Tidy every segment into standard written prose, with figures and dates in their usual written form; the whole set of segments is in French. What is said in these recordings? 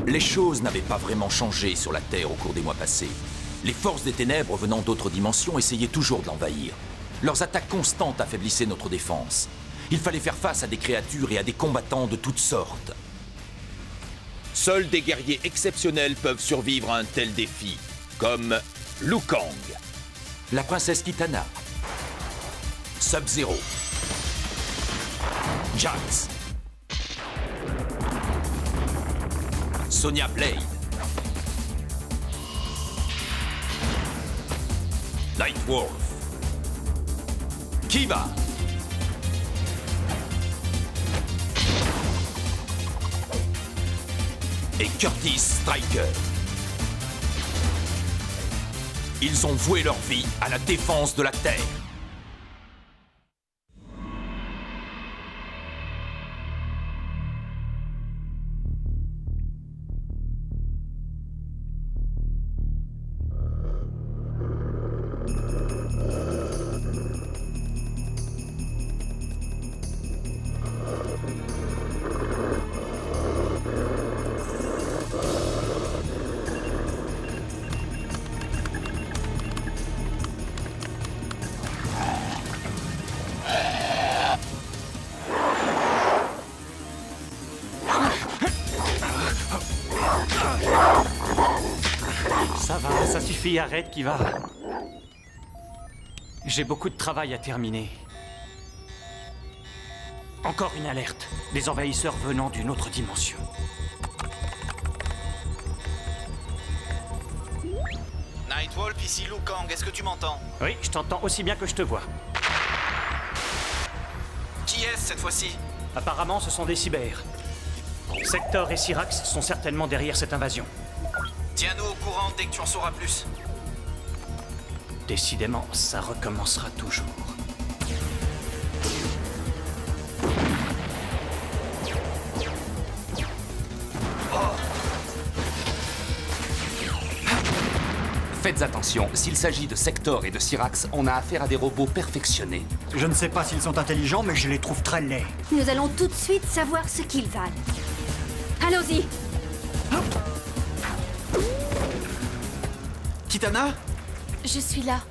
Les choses n'avaient pas vraiment changé sur la Terre au cours des mois passés. Les forces des ténèbres venant d'autres dimensions essayaient toujours de l'envahir. Leurs attaques constantes affaiblissaient notre défense. Il fallait faire face à des créatures et à des combattants de toutes sortes. Seuls des guerriers exceptionnels peuvent survivre à un tel défi, comme Liu Kang, la princesse Kitana, Sub-Zero, Jax, Sonya Blade, Nightwolf, Kiva, et Curtis Striker. Ils ont voué leur vie à la défense de la Terre. Ça va, ça suffit, arrête, Kiva. J'ai beaucoup de travail à terminer. Encore une alerte. Des envahisseurs venant d'une autre dimension. Nightwolf, ici Liu Kang, est-ce que tu m'entends? Oui, je t'entends aussi bien que je te vois. Qui est-ce cette fois-ci? Apparemment, ce sont des cyber. Sector et Cyrax sont certainement derrière cette invasion. Tiens-nous au courant dès que tu en sauras plus. Décidément, ça recommencera toujours. Faites attention, s'il s'agit de Sector et de Cyrax, on a affaire à des robots perfectionnés. Je ne sais pas s'ils sont intelligents, mais je les trouve très laids. Nous allons tout de suite savoir ce qu'ils valent. Allons-y. Kitana? Je suis là.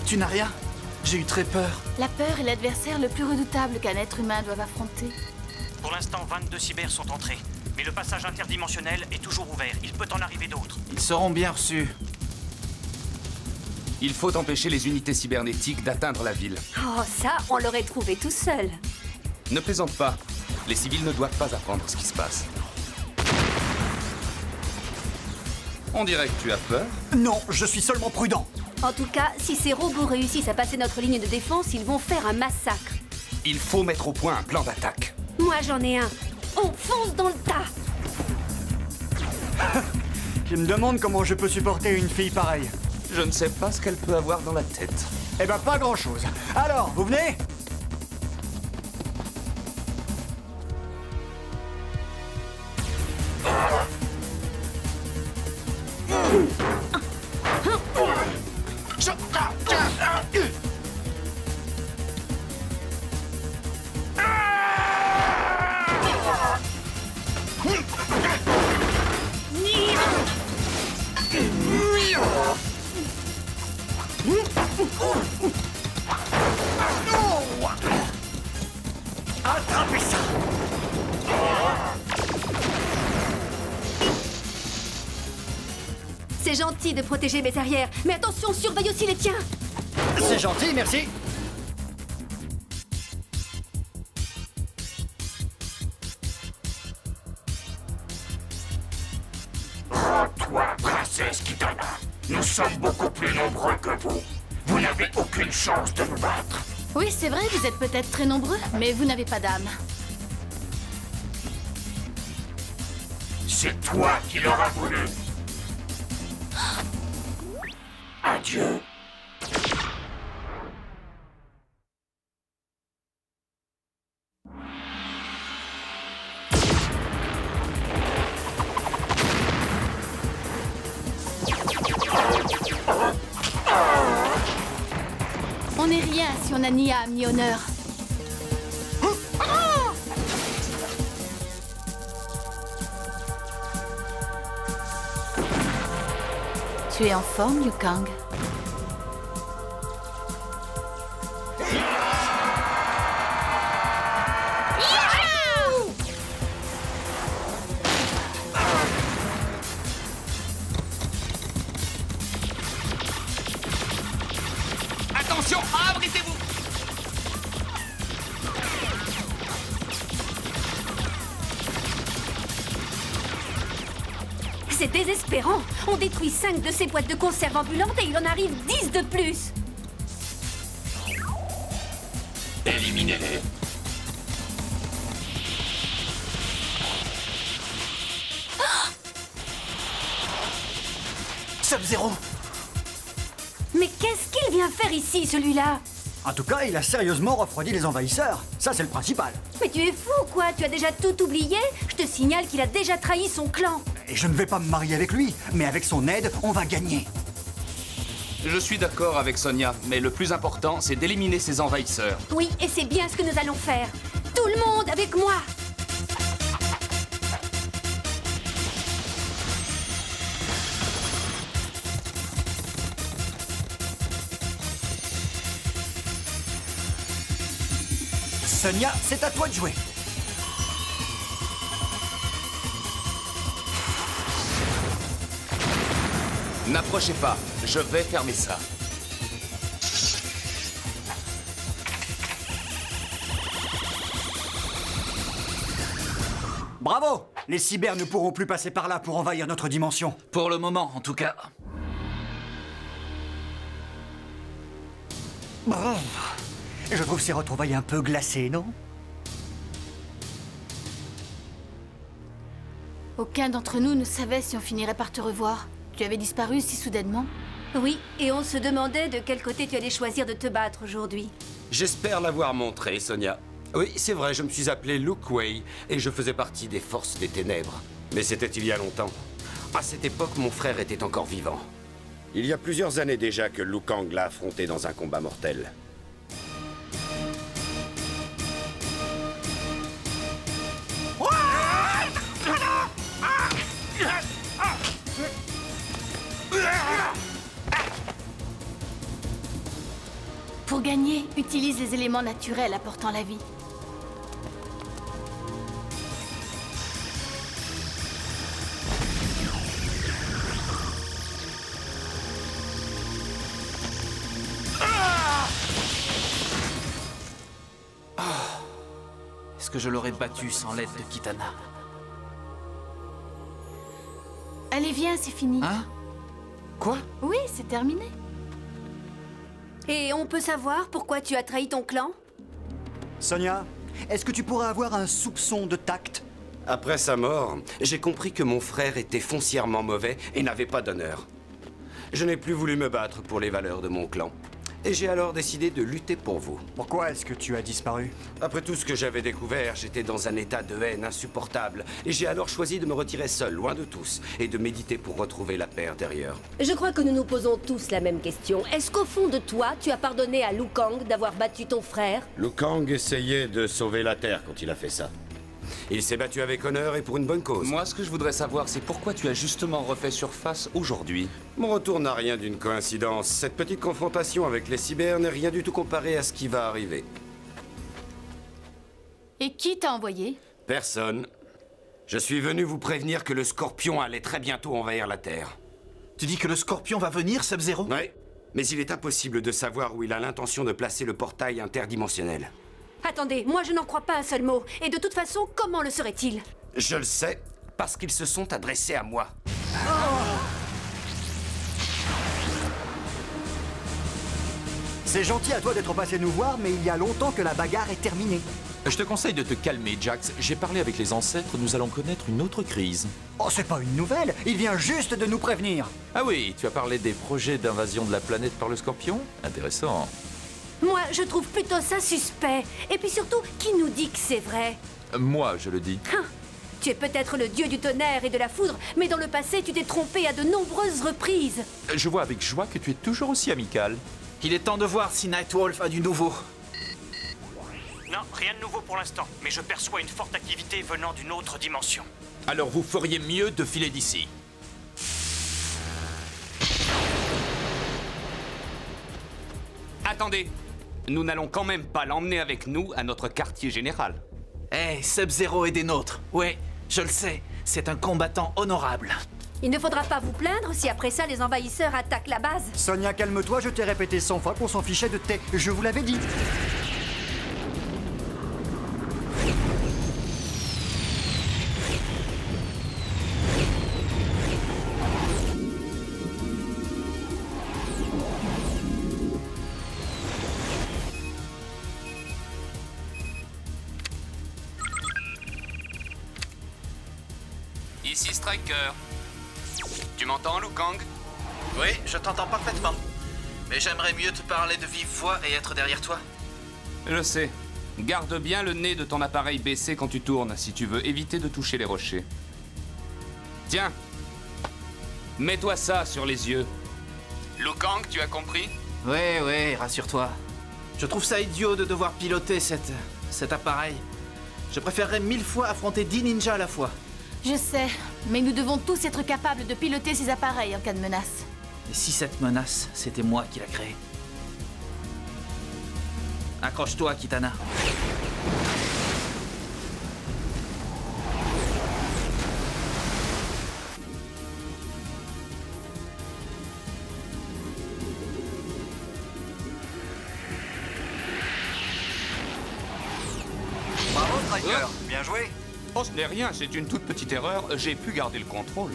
Tu n'as rien? J'ai eu très peur. La peur est l'adversaire le plus redoutable qu'un être humain doive affronter. Pour l'instant, 22 cyber sont entrés. Mais le passage interdimensionnel est toujours ouvert. Il peut en arriver d'autres. Ils seront bien reçus. Il faut empêcher les unités cybernétiques d'atteindre la ville. Oh, ça, on l'aurait trouvé tout seul. Ne plaisante pas. Les civils ne doivent pas apprendre ce qui se passe. On dirait que tu as peur. Non, je suis seulement prudent. En tout cas, si ces robots réussissent à passer notre ligne de défense, ils vont faire un massacre. Il faut mettre au point un plan d'attaque. Moi, j'en ai un. On fonce dans le tas. Je me demande comment je peux supporter une fille pareille. Je ne sais pas ce qu'elle peut avoir dans la tête. Eh ben, pas grand-chose. Alors, vous venez? Attrapez ça! C'est gentil de protéger mes arrières, mais attention, surveille aussi les tiens. C'est gentil, merci. Toi, princesse Kitana, nous sommes beaucoup plus nombreux que vous. Vous n'avez aucune chance de nous battre. Oui, c'est vrai, vous êtes peut-être très nombreux, mais vous n'avez pas d'âme. C'est toi qui l'auras voulu. Adieu. On n'est rien mission Nania a mis honneur. Tu es en forme, Liu Kang? Attention, abritez-vous! C'est désespérant. On détruit 5 de ces boîtes de conserve ambulantes et il en arrive 10 de plus. Éliminez-les. Sub-Zero! Mais qu'est-ce qu'il vient faire ici, celui-là? En tout cas, il a sérieusement refroidi les envahisseurs. Ça, c'est le principal. Mais tu es fou, quoi? Tu as déjà tout oublié? Je te signale qu'il a déjà trahi son clan. Et je ne vais pas me marier avec lui, mais avec son aide, on va gagner. Je suis d'accord avec Sonia, mais le plus important, c'est d'éliminer ces envahisseurs. Oui, et c'est bien ce que nous allons faire. Tout le monde avec moi! Sonia, c'est à toi de jouer. N'approchez pas, je vais fermer ça. Bravo! Les cyber ne pourront plus passer par là pour envahir notre dimension. Pour le moment, en tout cas. Bravo. Je trouve ces retrouvailles un peu glacées, non? Aucun d'entre nous ne savait si on finirait par te revoir. Tu avais disparu si soudainement. Oui, et on se demandait de quel côté tu allais choisir de te battre aujourd'hui. J'espère l'avoir montré, Sonia. Oui, c'est vrai, je me suis appelé Lu Kuei et je faisais partie des forces des ténèbres. Mais c'était il y a longtemps. À cette époque, mon frère était encore vivant. Il y a plusieurs années déjà que Liu Kang l'a affronté dans un combat mortel. Pour gagner, utilise les éléments naturels apportant la vie. Est-ce que je l'aurais battu sans l'aide de Kitana? Allez, viens, c'est fini. Hein? Quoi? Oui, c'est terminé. Et on peut savoir pourquoi tu as trahi ton clan? Sonia, est-ce que tu pourrais avoir un soupçon de tact? Après sa mort, j'ai compris que mon frère était foncièrement mauvais et n'avait pas d'honneur. Je n'ai plus voulu me battre pour les valeurs de mon clan. Et j'ai alors décidé de lutter pour vous. Pourquoi est-ce que tu as disparu? Après tout ce que j'avais découvert, j'étais dans un état de haine insupportable. Et j'ai alors choisi de me retirer seul, loin de tous, et de méditer pour retrouver la paix intérieure. Je crois que nous nous posons tous la même question. Est-ce qu'au fond de toi, tu as pardonné à Liu Kang d'avoir battu ton frère? Liu Kang essayait de sauver la Terre quand il a fait ça. Il s'est battu avec honneur et pour une bonne cause. Moi, ce que je voudrais savoir, c'est pourquoi tu as justement refait surface aujourd'hui. Mon retour n'a rien d'une coïncidence. Cette petite confrontation avec les cyber n'est rien du tout comparé à ce qui va arriver. Et qui t'a envoyé? Personne. Je suis venu vous prévenir que le Scorpion allait très bientôt envahir la Terre. Tu dis que le Scorpion va venir, Sub-Zero? Oui, mais il est impossible de savoir où il a l'intention de placer le portail interdimensionnel. Attendez, moi je n'en crois pas un seul mot. Et de toute façon, comment le serait-il? Je le sais, parce qu'ils se sont adressés à moi. C'est gentil à toi d'être passé nous voir, mais il y a longtemps que la bagarre est terminée. Je te conseille de te calmer, Jax. J'ai parlé avec les ancêtres, nous allons connaître une autre crise. Oh, c'est pas une nouvelle, il vient juste de nous prévenir. Ah oui, tu as parlé des projets d'invasion de la planète par le Scorpion? Intéressant. Moi, je trouve plutôt ça suspect. Et puis surtout, qui nous dit que c'est vrai? Moi, je le dis. Tu es peut-être le dieu du tonnerre et de la foudre, mais dans le passé, tu t'es trompé à de nombreuses reprises. Je vois avec joie que tu es toujours aussi amical. Il est temps de voir si Nightwolf a du nouveau. Non, rien de nouveau pour l'instant, mais je perçois une forte activité venant d'une autre dimension. Alors vous feriez mieux de filer d'ici. Attendez, nous n'allons quand même pas l'emmener avec nous à notre quartier général. Hey, Sub-Zero est des nôtres. Ouais, je le sais, c'est un combattant honorable. Il ne faudra pas vous plaindre si après ça les envahisseurs attaquent la base. Sonia, calme-toi, je t'ai répété 100 fois qu'on s'en fichait de tes... Je vous l'avais dit. Ici Striker. Tu m'entends, Liu Kang? Oui, je t'entends parfaitement. Mais j'aimerais mieux te parler de vive voix et être derrière toi. Je sais. Garde bien le nez de ton appareil baissé quand tu tournes, si tu veux éviter de toucher les rochers. Tiens. Mets-toi ça sur les yeux. Liu Kang, tu as compris? Ouais, rassure-toi. Je trouve ça idiot de devoir piloter cet appareil. Je préférerais 1000 fois affronter 10 ninjas à la fois. Je sais, mais nous devons tous être capables de piloter ces appareils en cas de menace. Et si cette menace, c'était moi qui la créée? Accroche-toi, Kitana. Bravo, Striker. Bien joué. Oh, ce n'est rien, c'est une toute petite erreur. J'ai pu garder le contrôle.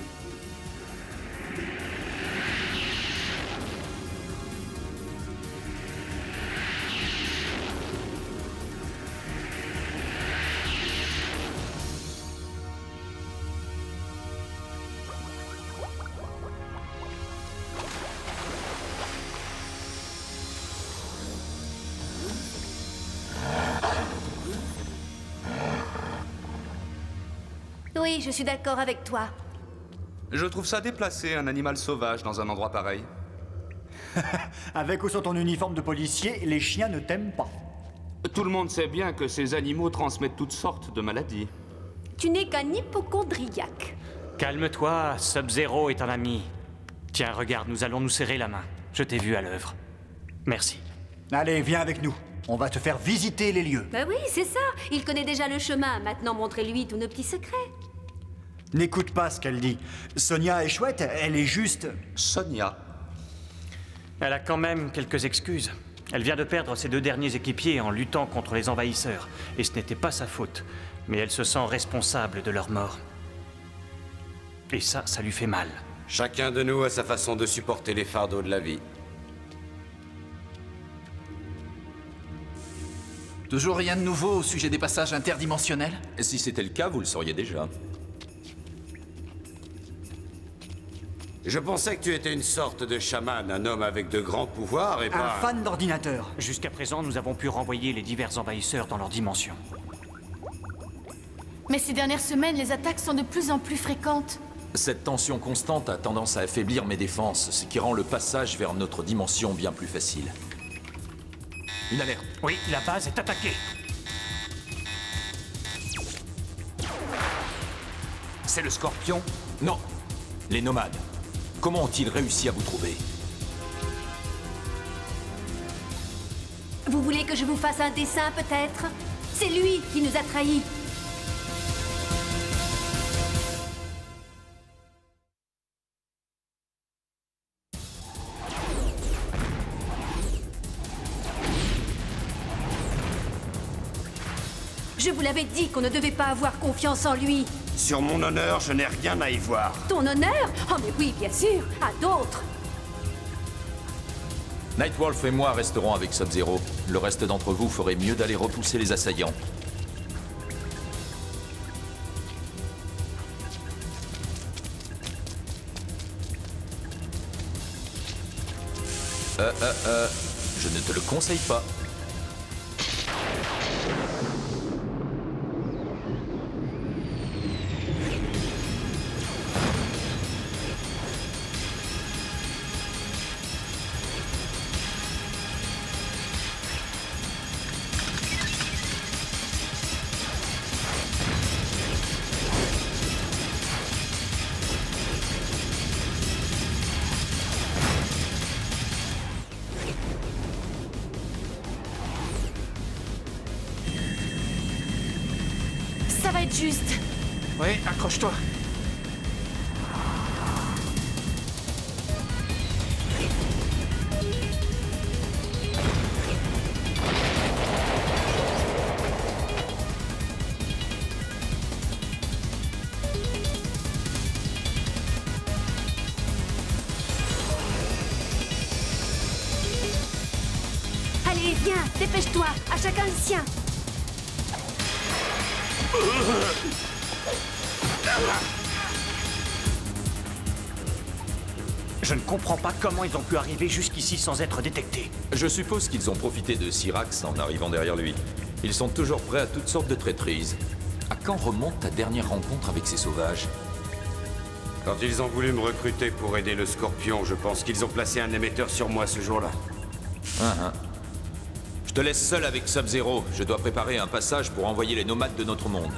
Oui, je suis d'accord avec toi. Je trouve ça déplacé, un animal sauvage dans un endroit pareil. Avec ou sans ton uniforme de policier, les chiens ne t'aiment pas. Tout le monde sait bien que ces animaux transmettent toutes sortes de maladies. Tu n'es qu'un hypocondriaque. Calme-toi, Sub-Zero est un ami. Tiens, regarde, nous allons nous serrer la main. Je t'ai vu à l'œuvre. Merci. Allez, viens avec nous. On va te faire visiter les lieux. Bah oui, c'est ça. Il connaît déjà le chemin. Maintenant, montrez-lui tous nos petits secrets. N'écoute pas ce qu'elle dit. Sonia est chouette, elle est juste... Sonia. Elle a quand même quelques excuses. Elle vient de perdre ses 2 derniers équipiers en luttant contre les envahisseurs. Et ce n'était pas sa faute. Mais elle se sent responsable de leur mort. Et ça lui fait mal. Chacun de nous a sa façon de supporter les fardeaux de la vie. Toujours rien de nouveau au sujet des passages interdimensionnels? Si c'était le cas, vous le sauriez déjà. Je pensais que tu étais une sorte de chaman, un homme avec de grands pouvoirs et Un pas... fan d'ordinateur. Jusqu'à présent, nous avons pu renvoyer les divers envahisseurs dans leur dimension. Mais ces dernières semaines, les attaques sont de plus en plus fréquentes. Cette tension constante a tendance à affaiblir mes défenses, ce qui rend le passage vers notre dimension bien plus facile. Une alerte. Oui, la base est attaquée. C'est le Scorpion? Non, les nomades. Comment ont-ils réussi à vous trouver? Vous voulez que je vous fasse un dessin, peut-être? C'est lui qui nous a trahis. Je vous l'avais dit qu'on ne devait pas avoir confiance en lui. Sur mon honneur, je n'ai rien à y voir. Ton honneur? Oh mais oui, bien sûr, à d'autres. Nightwolf et moi resterons avec Sub-Zero. Le reste d'entre vous ferait mieux d'aller repousser les assaillants. Je ne te le conseille pas. être juste. Oui, accroche-toi. Allez, viens, dépêche-toi, à chacun le sien. Je ne comprends pas comment ils ont pu arriver jusqu'ici sans être détectés. Je suppose qu'ils ont profité de Syrax en arrivant derrière lui. Ils sont toujours prêts à toutes sortes de traîtrises. À quand remonte ta dernière rencontre avec ces sauvages? Quand ils ont voulu me recruter pour aider le Scorpion, je pense qu'ils ont placé un émetteur sur moi ce jour-là. Je te laisse seul avec Sub-Zero. Je dois préparer un passage pour envoyer les nomades de notre monde.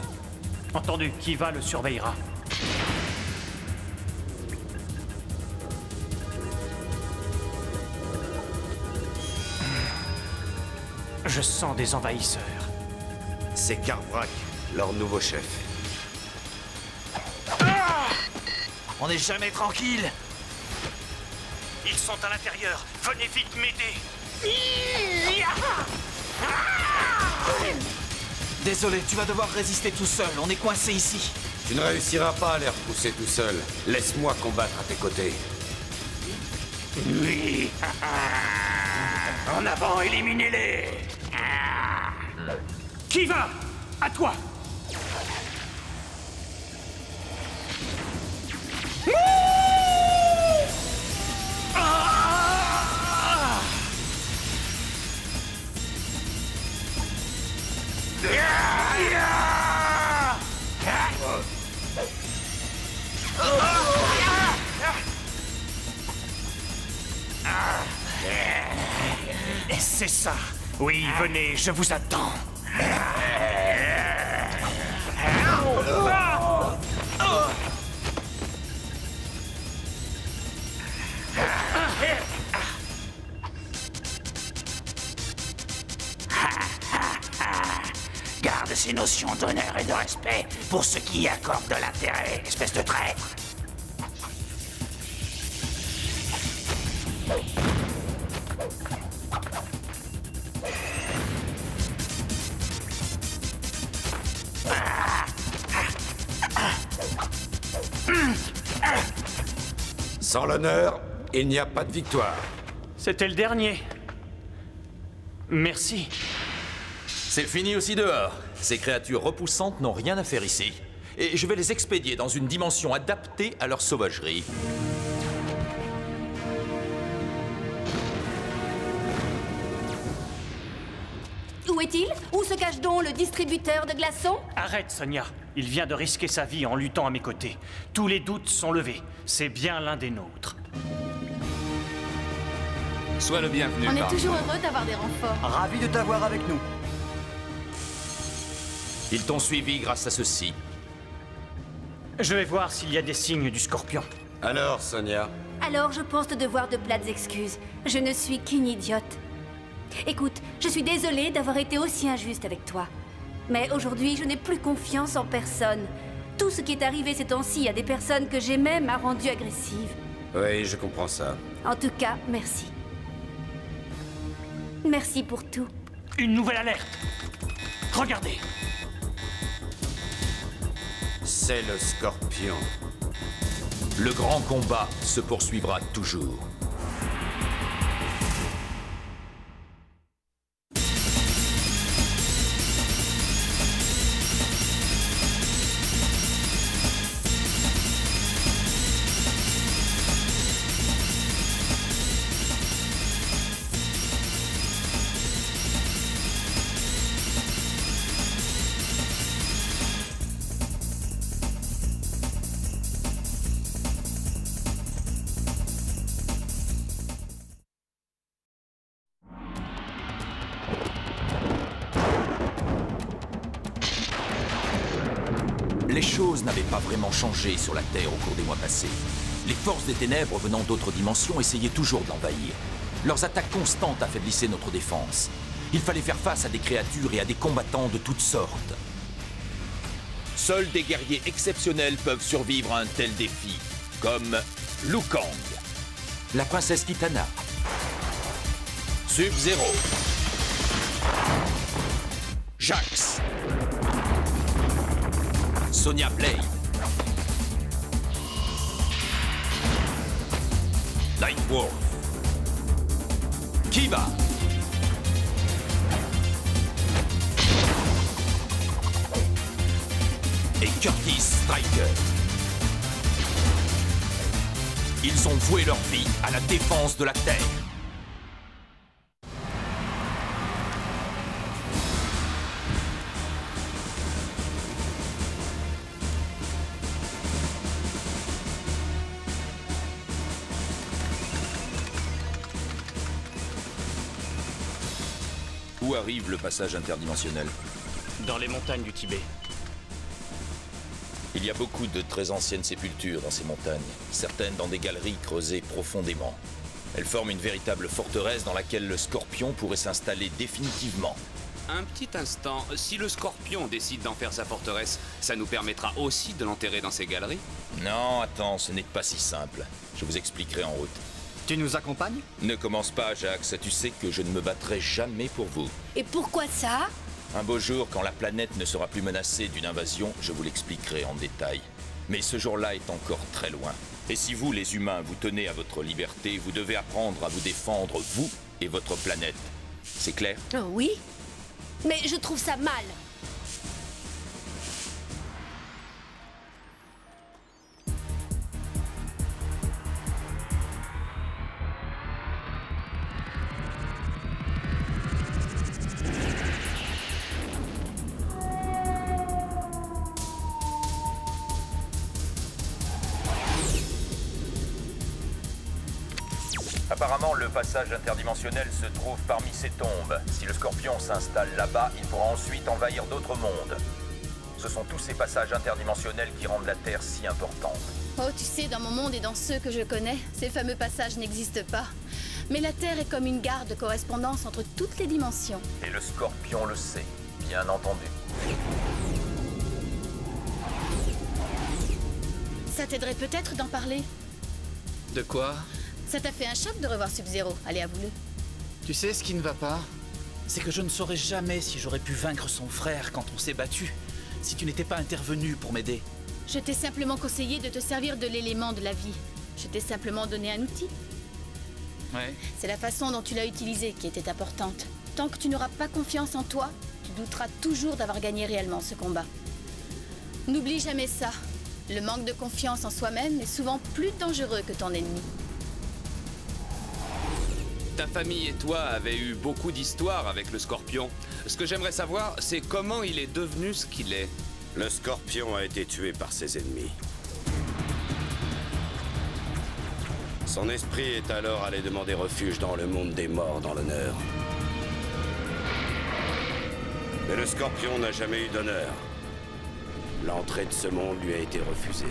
Entendu, Kiva le surveillera. Je sens des envahisseurs. C'est Carvrak, leur nouveau chef. On n'est jamais tranquille. Ils sont à l'intérieur. Venez vite m'aider. Désolé, tu vas devoir résister tout seul. On est coincé ici. Tu ne réussiras pas à les repousser tout seul. Laisse-moi combattre à tes côtés. Oui. En avant, éliminez-les. Kiva, à toi. C'est ça. Oui, venez, je vous attends. Garde ces notions d'honneur et de respect pour ceux qui y accordent de l'intérêt, espèce de traître. Sans l'honneur, il n'y a pas de victoire. C'était le dernier. Merci. C'est fini aussi dehors. Ces créatures repoussantes n'ont rien à faire ici. Et je vais les expédier dans une dimension adaptée à leur sauvagerie. Où est-il? Où se cache donc le distributeur de glaçons? Arrête, Sonia. Il vient de risquer sa vie en luttant à mes côtés. Tous les doutes sont levés. C'est bien l'un des nôtres. Sois le bienvenu. On est toujours heureux d'avoir des renforts. Ravi de t'avoir avec nous. Ils t'ont suivi grâce à ceci. Je vais voir s'il y a des signes du Scorpion. Alors, Sonia? Alors je pense te devoir de plates excuses. Je ne suis qu'une idiote. Écoute, je suis désolée d'avoir été aussi injuste avec toi. Mais aujourd'hui, je n'ai plus confiance en personne. Tout ce qui est arrivé ces temps-ci à des personnes que j'aimais m'a rendue agressive. Oui, je comprends ça. En tout cas, merci. Merci pour tout. Une nouvelle alerte. Regardez. C'est le Scorpion. Le grand combat se poursuivra toujours. Les choses n'avaient pas vraiment changé sur la Terre au cours des mois passés. Les forces des ténèbres venant d'autres dimensions essayaient toujours de l'envahir. Leurs attaques constantes affaiblissaient notre défense. Il fallait faire face à des créatures et à des combattants de toutes sortes. Seuls des guerriers exceptionnels peuvent survivre à un tel défi, comme Liu Kang, la princesse Kitana, Sub-Zero, Jax, Sonya Blade, Nightwolf, Kiba, et Curtis Striker. Ils ont voué leur vie à la défense de la Terre. Où arrive le passage interdimensionnel? Dans les montagnes du Tibet. Il y a beaucoup de très anciennes sépultures dans ces montagnes, certaines dans des galeries creusées profondément. Elles forment une véritable forteresse dans laquelle le Scorpion pourrait s'installer définitivement. Un petit instant, si le Scorpion décide d'en faire sa forteresse, ça nous permettra aussi de l'enterrer dans ces galeries? Non, attends, ce n'est pas si simple. Je vous expliquerai en route. Tu nous accompagnes? Ne commence pas, Jax, tu sais que je ne me battrai jamais pour vous. Et pourquoi ça? Un beau jour, quand la planète ne sera plus menacée d'une invasion, je vous l'expliquerai en détail. Mais ce jour-là est encore très loin. Et si vous, les humains, vous tenez à votre liberté, vous devez apprendre à vous défendre, vous et votre planète. C'est clair? Oh oui? Mais je trouve ça mal. Apparemment, le passage interdimensionnel se trouve parmi ces tombes. Si le Scorpion s'installe là-bas, il pourra ensuite envahir d'autres mondes. Ce sont tous ces passages interdimensionnels qui rendent la Terre si importante. Oh, tu sais, dans mon monde et dans ceux que je connais, ces fameux passages n'existent pas. Mais la Terre est comme une gare de correspondance entre toutes les dimensions. Et le Scorpion le sait, bien entendu. Ça t'aiderait peut-être d'en parler. De quoi? Ça t'a fait un choc de revoir Sub-Zero, allez, avoue-le. Tu sais ce qui ne va pas? C'est que je ne saurais jamais si j'aurais pu vaincre son frère quand on s'est battu, si tu n'étais pas intervenu pour m'aider. Je t'ai simplement conseillé de te servir de l'élément de la vie. Je t'ai simplement donné un outil. Ouais. C'est la façon dont tu l'as utilisé qui était importante. Tant que tu n'auras pas confiance en toi, tu douteras toujours d'avoir gagné réellement ce combat. N'oublie jamais ça. Le manque de confiance en soi-même est souvent plus dangereux que ton ennemi. Ta famille et toi avez eu beaucoup d'histoires avec le Scorpion. Ce que j'aimerais savoir, c'est comment il est devenu ce qu'il est. Le Scorpion a été tué par ses ennemis. Son esprit est alors allé demander refuge dans le monde des morts dans l'honneur. Mais le Scorpion n'a jamais eu d'honneur. L'entrée de ce monde lui a été refusée.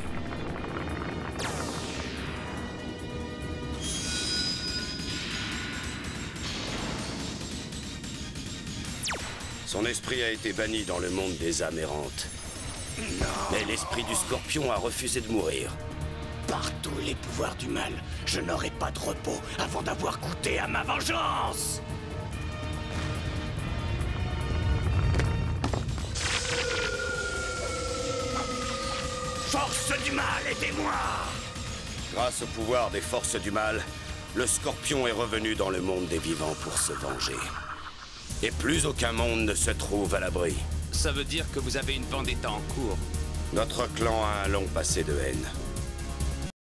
Son esprit a été banni dans le monde des âmes errantes. Mais l'esprit du Scorpion a refusé de mourir. Par tous les pouvoirs du mal, je n'aurai pas de repos avant d'avoir goûté à ma vengeance. Force du mal, aidez-moi! Grâce au pouvoir des forces du mal, le Scorpion est revenu dans le monde des vivants pour se venger. Et plus aucun monde ne se trouve à l'abri. Ça veut dire que vous avez une vendetta en cours. Notre clan a un long passé de haine.